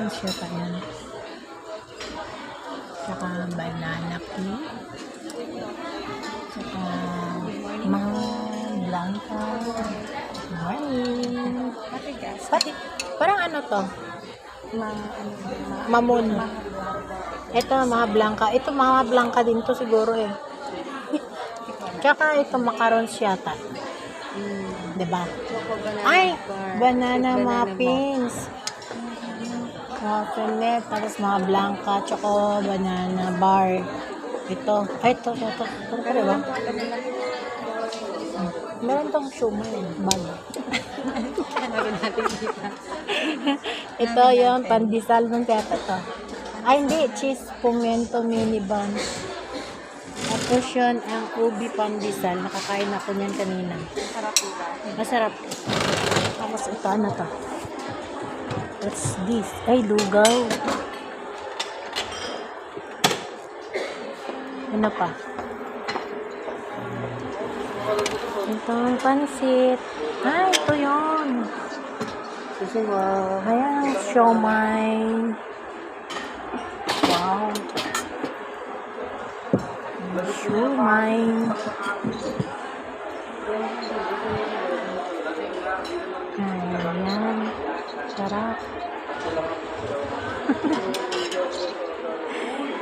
Macarons yata yan. Tsaka banana cue. Tsaka mga blanca. Morning. Pati, parang ano to? Mamon. Ito mga blanca. Ito mga blanca din to siguro eh. Tsaka ito macarons yata. Diba? Ay! Banana muffins. Chocolate. Tapos mga blanca. Tsaka banana bar. Ito. Ay, ito. Ito pa diba? Meron tong shumay. Bag. Ito yung pandesal ng tiyata to. Ay, hindi. Cheese pimento mini buns. Tapos yun, ang ubi pandesal. Nakakain ako niyan kanina. Masarap. Tapos ito, ano to? What's this? Ay, lugaw. Ano pa? Ito ang pansit. Ay, ito yun. Ayan, siomay. Wow. Siomay. Ayan. Sarap.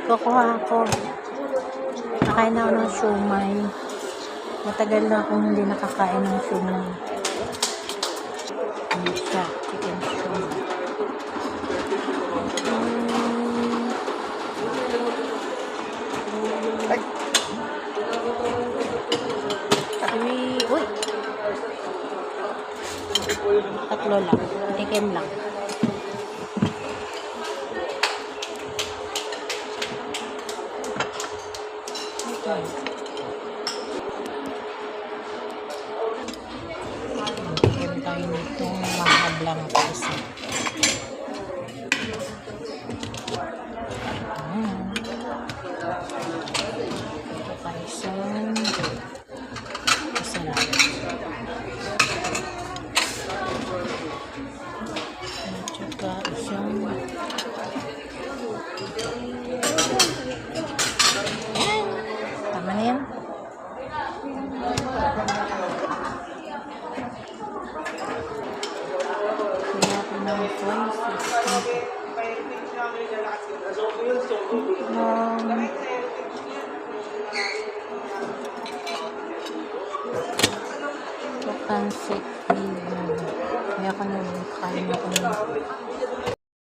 Kukuha ako. Nakain na ako ng siomay. Matagal na akong hindi nakakain ng siomay. Ano siya? Chicken siomay. Uy! Tatlo lang. Tikim lang. Okay. Tikim tayo nitong mga blanca isa. Ito pa isang isa lang. At saka isang tama na yan. Pansit. Kaya ka na kain ako.